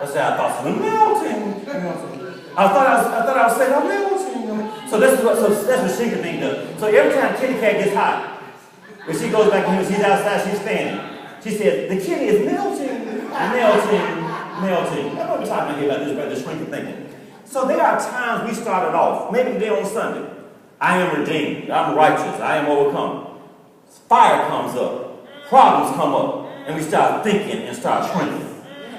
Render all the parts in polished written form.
I said, I thought something melting. I thought I was saying I'm melting. So that's what she can think of. So every time kitty cat gets hot, when she goes back in, she's outside, she's fanning. She said, the kitty is melting, melting, melting. That's what we're talking about this shrinking thinking. So there are times we started off, maybe today on Sunday, I am redeemed, I'm righteous, I am overcome. Fire comes up, problems come up, and we start thinking and start shrinking.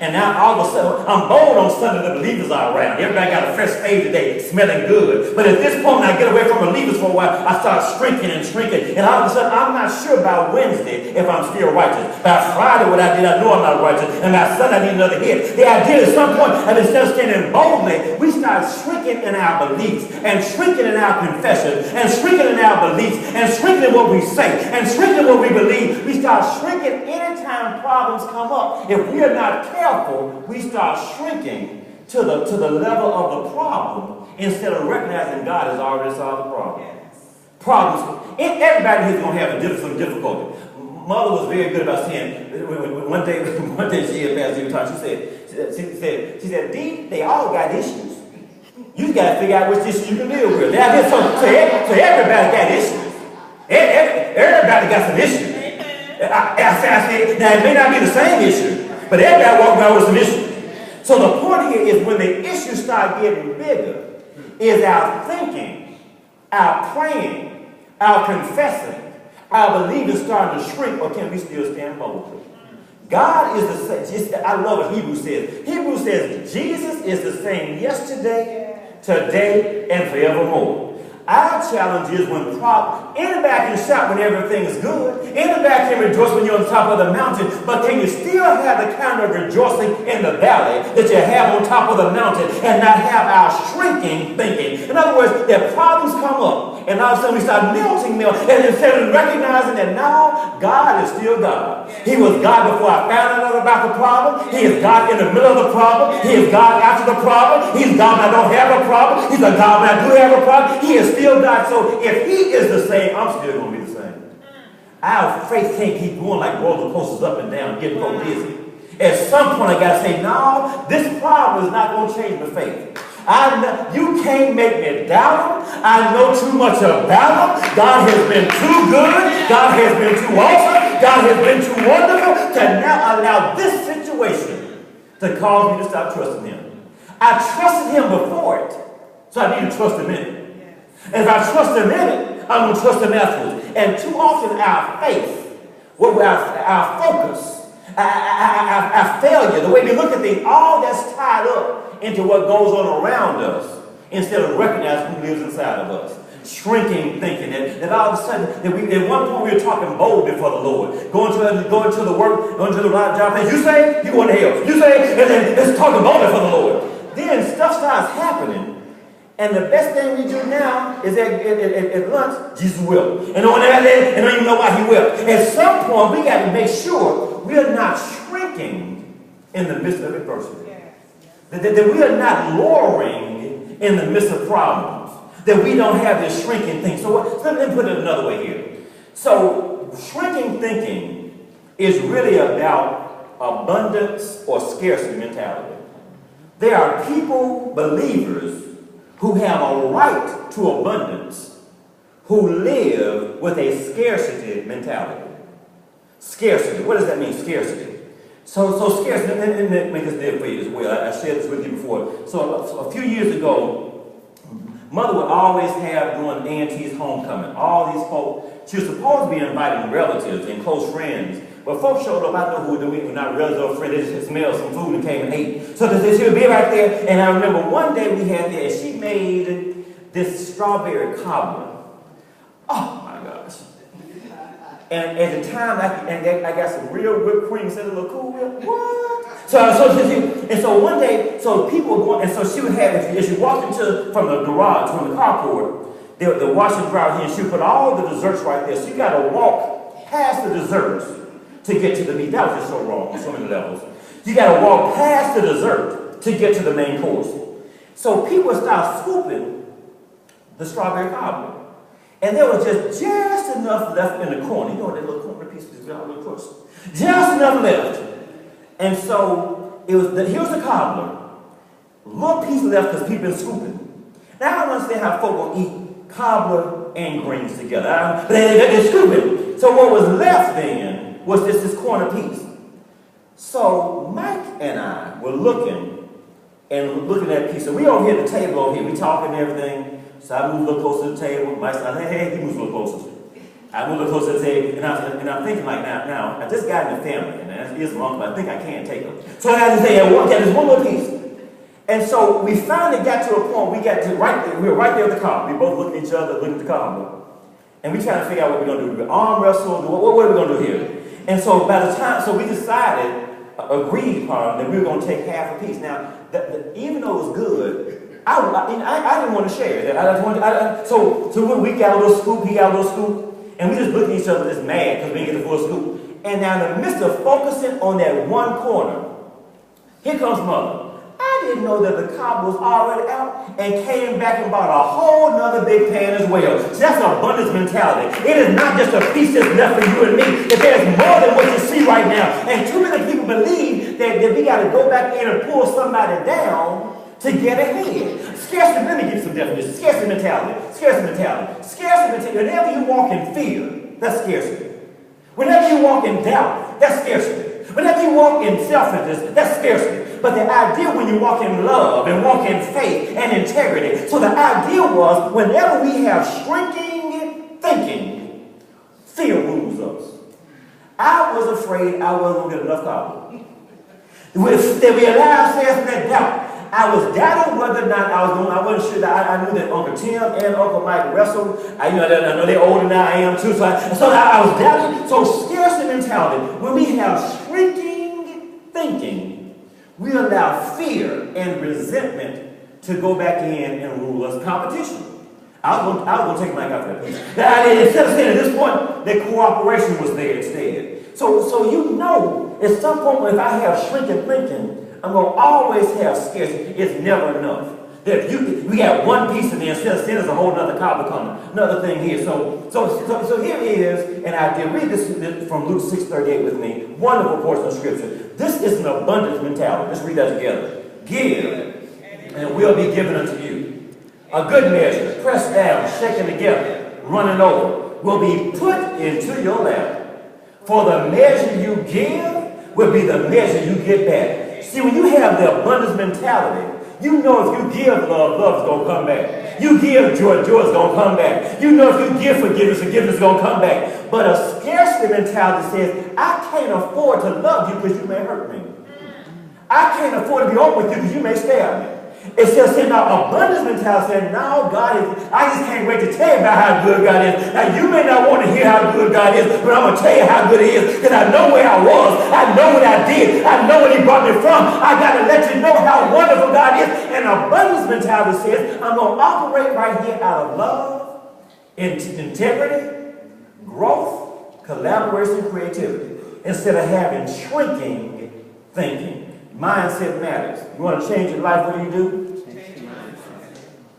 And now all of a sudden, I'm bold on Sunday, the believers are around. Everybody got a fresh fade today, smelling good. But at this point, when I get away from believers for a while, I start shrinking and shrinking. And all of a sudden, I'm not sure by Wednesday if I'm still righteous. By Friday, what I did, I know I'm not righteous. And by Sunday, I need another hit. The idea at some point, and instead of standing boldly, we start shrinking in our beliefs, and shrinking in our confession, and shrinking in our beliefs, and shrinking in what we say, and shrinking in what we believe. We start shrinking anytime problems come up. If we are not careful, we start shrinking to the level of the problem instead of recognizing God has already solved the problem. Problems. Everybody here is going to have some difficulty. Mother was very good about saying, one day she had passed every time, she said, D, they all got issues. You got to figure out which issues you can deal with. So everybody got issues. Everybody got some issues. I said, now it may not be the same issue, but everybody walking around with some issues. So the point here is when the issues start getting bigger, is our thinking, our praying, our confessing, our believing starting to shrink, or can we still stand boldly? God is the same. I love what Hebrews says. Hebrews says Jesus is the same yesterday, today, and forevermore. Our challenge is when anybody can shout when everything is good. Anybody can rejoice when you're on top of the mountain. But can you still have the kind of rejoicing in the valley that you have on top of the mountain and not have our shrinking thinking? In other words, if problems come up and all of a sudden we start melting, and instead of recognizing that now God is still God. He was God before I found out about the problem. He is God in the middle of the problem. He is God after the problem. He's God when I don't have a problem. He's a God when I do have a problem. He is still God. So if he is the same, I'm still going to be the same. Our faith can't keep going like roller coasters up and down, getting so busy. At some point, I got to say, no, this problem is not going to change my faith. You can't make me doubt him. I know too much about him. God has been too good. God has been too awesome. God has been too wonderful to now allow this situation to cause me to stop trusting him. I trusted him before it, so I need to trust him in it. And if I trust him in it, I'm going to trust him afterwards. And too often our faith, our focus, our failure, the way we look at things, all that's tied up into what goes on around us instead of recognizing who lives inside of us. Shrinking thinking that all of a sudden, at one point we were talking bold before the Lord. Going to the work, going to the right job place. You say, you going to hell. You say, and then it's talking bold before the Lord. Then stuff starts happening. And the best thing we do now is at lunch, Jesus will. And on that day, and I don't even know why he will. At some point, we got to make sure we are not shrinking in the midst of adversity. That we are not lowering in the midst of problems. That we don't have this shrinking thing. So let me put it another way here. So shrinking thinking is really about abundance or scarcity mentality. There are people, believers, who have a right to abundance, who live with a scarcity mentality. Scarcity. What does that mean, scarcity? So scarcity, let me make this deal for you as well. I shared this with you before. So a few years ago, Mother would always have during A&T's homecoming, all these folks, she was supposed to be inviting relatives and close friends. But folks showed up, I know who they were not relatives or friends, they just smelled some food and came and ate. So she would be right there, and I remember one day we had there, and she made this strawberry cobbler. Oh my gosh. And at the time, I got some real whipped cream, instead of a little Cool Whip. What? So one day, so people were going, and so she would have, as she walked from the garage, from the carport, the washer dryer here, and she would put all the desserts right there. So you got to walk past the desserts to get to the meat. That was just so wrong on so many levels. You got to walk past the dessert to get to the main course. So people start scooping the strawberry cobbler. And there was just enough left in the corner. You know that little corner piece, this little crust. Just enough left. And so here's the cobbler. Little piece left because people been scooping. Now I don't understand how folk gonna eat cobbler and greens together. They're scooping. So what was left then was this corner piece. So Mike and I were looking at that piece. So we over here at the table over here, we talking and everything. So I moved a little closer to the table. Mike said, hey, he moves a little closer. I moved a little closer to the table, and I'm thinking like, now, this guy in the family, and that's his uncle, I think I can't take him. So I had to say, there's one more piece. And so we finally got to a point, we were right there at the car. We both looked at each other, looked at the car, and we trying to figure out what we're going to do. We arm wrestle, what are we going to do here? And so by the time, we decided, agreed upon, that we were going to take half a piece. Now, even though it was good, I didn't want to share it. So we got a little scoop, he got a little scoop, and we just looked at each other just mad because we didn't get the full scoop. And now in the midst of focusing on that one corner, here comes Mother. I didn't know that the cob was already out and came back and bought a whole nother big pan as well. So that's an abundance mentality. It is not just a piece that's left for you and me. That there's more than what you see right now. And too many people believe that we got to go back in and pull somebody down to get ahead. Scarcity, let me give you some definitions. Scarcity mentality. Whenever you walk in fear, that's scarcity. Whenever you walk in doubt, that's scarcity. Whenever you walk in selfishness, that's scarcity. But the idea when you walk in love and walk in faith and integrity. So the idea was whenever we have shrinking thinking, fear rules us. I was afraid I wasn't going to get enough coffee. That we allow ourselves in that doubt. I was doubting whether or not I wasn't sure that I knew that Uncle Tim and Uncle Mike wrestled. I know they're older than I am too. So I was doubting. So scarcity mentality, when we have shrinking thinking, we allow fear and resentment to go back in and rule us. Competition. I was going to take Mike out for that piece. Instead of saying at this point that cooperation was there instead. So you know, at some point if I have shrinking thinking, I'm going to always have scarcity. It's never enough. That we got one piece of there, instead of there's a whole other copper coming. Another thing here. So here is, and I did read this from Luke 6:38 with me. Wonderful portion of scripture. This is an abundance mentality. Let's read that together. Give, and it will be given unto you. A good measure, pressed down, shaken together, running over, will be put into your lap. For the measure you give will be the measure you get back. See, when you have the abundance mentality, you know if you give love, love's going to come back. You give joy, joy's going to come back. You know if you give forgiveness, forgiveness is going to come back. But a scarcity mentality says, I can't afford to love you because you may hurt me. I can't afford to be open with you because you may stab me. It says, now abundance mentality says, now God is, I just can't wait to tell you about how good God is. Now you may not want to hear how good God is, but I'm going to tell you how good He is because I know where I was. I know what I did. I know where He brought me from. I got to let you know how wonderful God is. And abundance mentality says, I'm going to operate right here out of love, integrity, growth, collaboration, creativity, instead of having shrinking thinking. Mindset matters. You want to change your life, what do you do?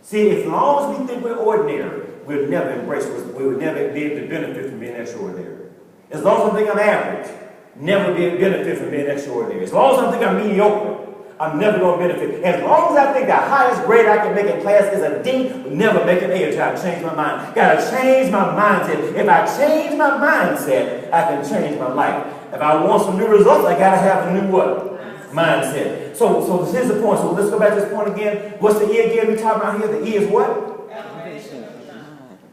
See, as long as we think we're ordinary, we'll never embrace it. We will never be able to benefit from being extraordinary. As long as I think I'm average, never be able to benefit from being extraordinary. As long as I think I'm mediocre, I'm never going to benefit. As long as I think the highest grade I can make in class is a D, we'll never make an A until I change my mind. Got to change my mindset. If I change my mindset, I can change my life. If I want some new results, I got to have a new what? Mindset. So here's the point. So let's go back to this point again. What's the E again we talking about here? The E is what? Elevation.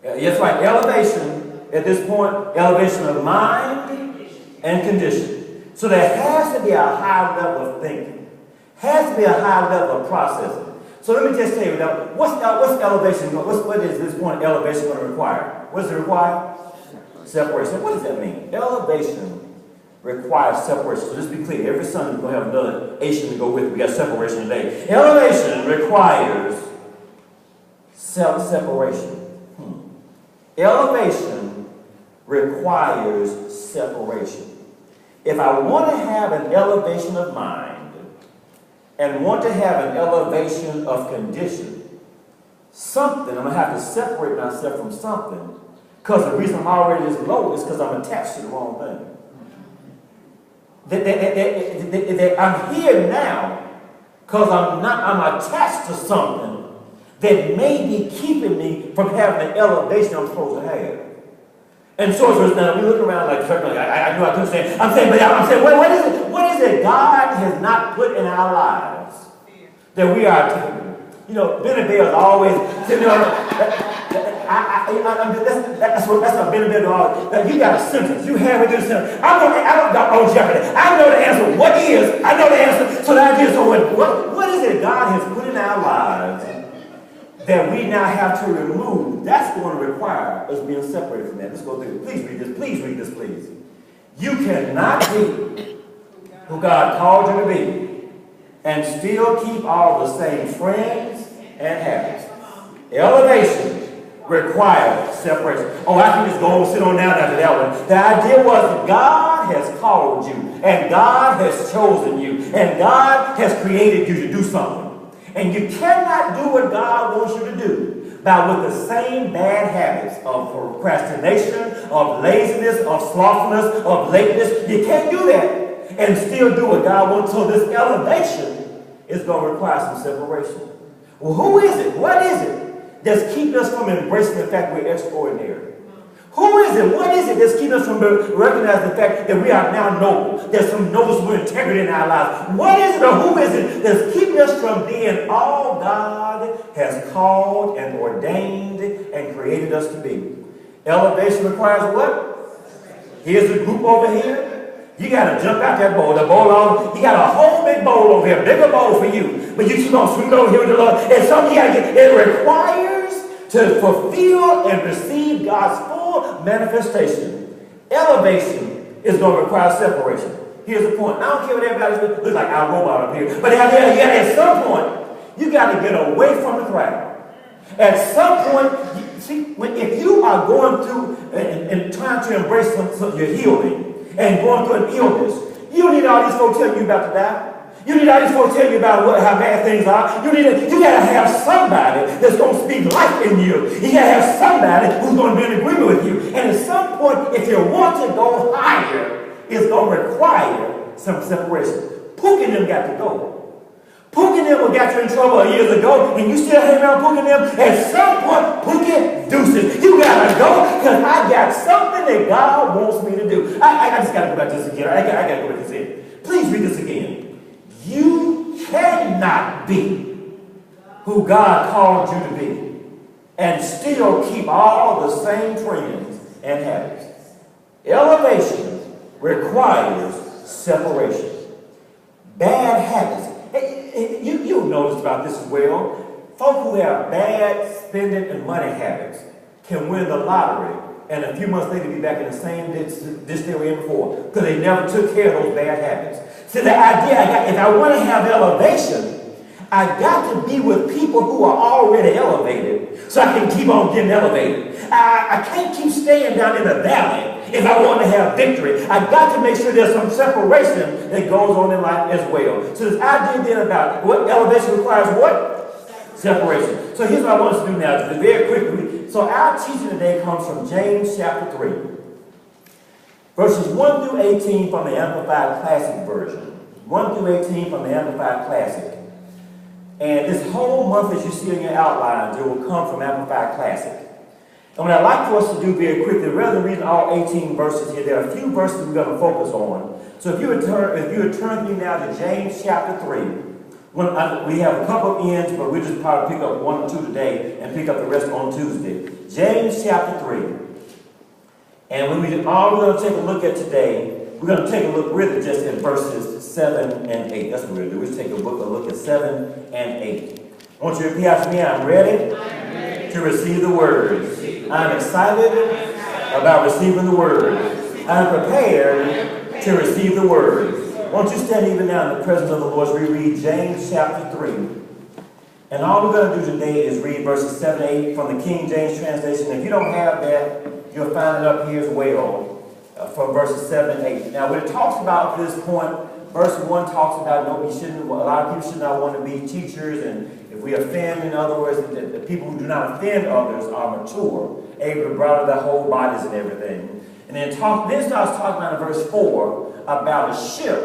That's right. Elevation. At this point, elevation of mind and condition. So there has to be a high level of thinking. Has to be a high level of processing. So let me just tell you now, what's elevation? What is this point elevation going to require? What does it require? Separation. What does that mean? Elevation requires separation. So just be clear, every Sunday we're going to have another Asian to go with it. We got separation today. Elevation requires self-separation. Elevation requires separation. If I want to have an elevation of mind and want to have an elevation of condition, I'm going to have to separate myself from something, because the reason I'm already this low is because I'm attached to the wrong thing. that I'm here now because I'm attached to something that may be keeping me from having the elevation I'm supposed to have. And so now we look around like I knew I couldn't say. I'm saying what is it God has not put in our lives that we are taking? You know, Benny Bell is always sitting on. That's what Benny Bell is always. You got a sentence. You have a good sentence. I don't got jeopardy. I know the answer. What is? I know the answer. So the idea. So what is it God has put in our lives that we now have to remove? That's going to require us being separated from that. Let's go through it. Please read this. Please read this, please. You cannot be who God called you to be and still keep all the same friends and habits. Elevation requires separation. Oh, I can just go and sit on down after that one. The idea was that God has called you, and God has chosen you, and God has created you to do something. And you cannot do what God wants you to do with the same bad habits of procrastination, of laziness, of slothfulness, of lateness. You can't do that and still do what God wants. So this elevation is going to require some separation. Well, who is it? What is it that's keeping us from embracing the fact we're extraordinary? Who is it? What is it that's keeping us from recognizing the fact that we are now noble? There's some noticeable integrity in our lives. What is it or who is it that's keeping us from being all God has called and ordained and created us to be? Elevation requires what? Here's the group over here. You got to jump out that bowl. The bowl on, you got a whole big bowl over here, bigger bowl for you. But you keep on swimming over here with the Lord. And something you got to get, it requires to fulfill and receive God's full manifestation. Elevation is going to require separation. Here's the point. I don't care what everybody looks like our robot up here. But at some point, you got to get away from the crowd. At some point, if you are going through and trying to embrace your healing, and going through an illness, you don't need all these folks telling you about to die. You need all these folks telling you about how bad things are. You got to have somebody that's going to speak life in you. You got to have somebody who's going to be in agreement with you. And at some point, if you want to go higher, it's going to require some separation. Pook and them got to go. Pook and them got you in trouble years ago, and you still hang around Pook and them. At some point, Pook it, deuces. You got to go, because I got something that God wants me to do. I just got to go back to this again. I got to go back to this again. Please read this again. You cannot be who God called you to be and still keep all the same trends and habits. Elevation requires separation. Bad habits. You'll notice about this as well. Folk who have bad spending and money habits can win the lottery and a few months later be back in the same ditch they were in before because they never took care of those bad habits. So the idea, if I want to have elevation, I got to be with people who are already elevated so I can keep on getting elevated. I can't keep staying down in the valley if I want to have victory. I got to make sure there's some separation that goes on in life as well. So this idea then about what elevation requires what? Separation. So here's what I want us to do now, just very quickly. So our teaching today comes from James chapter 3. Verses 1 through 18 from the Amplified Classic version. 1 through 18 from the Amplified Classic. And this whole month, as you see in your outlines, it will come from Amplified Classic. And what I'd like for us to do very quickly, rather than reading all 18 verses here, there are a few verses we're going to focus on. So if you would turn me now to James chapter 3. We have a couple of ends, but we'll just probably pick up 1 or 2 today and pick up the rest on Tuesday. James chapter 3. And all we're going to take a look at today, we're going to take a look really just at verses 7 and 8. That's what we're going to do. We'll take a look at 7 and 8. I want you to repeat after me. I'm ready to receive the word. I'm excited about receiving the word. I'm prepared to receive the word. Won't you stand even now in the presence of the Lord as we read James chapter 3. And all we're going to do today is read verses 7 and 8 from the King James translation. If you don't have that, you'll find it up here as well from verses 7 and 8. Now, when it talks about this point, verse 1 talks about a lot of people should not want to be teachers, and if we offend, in other words, the people who do not offend others are mature, able to bridle their whole bodies and everything. And then starts talking about in verse 4 about a ship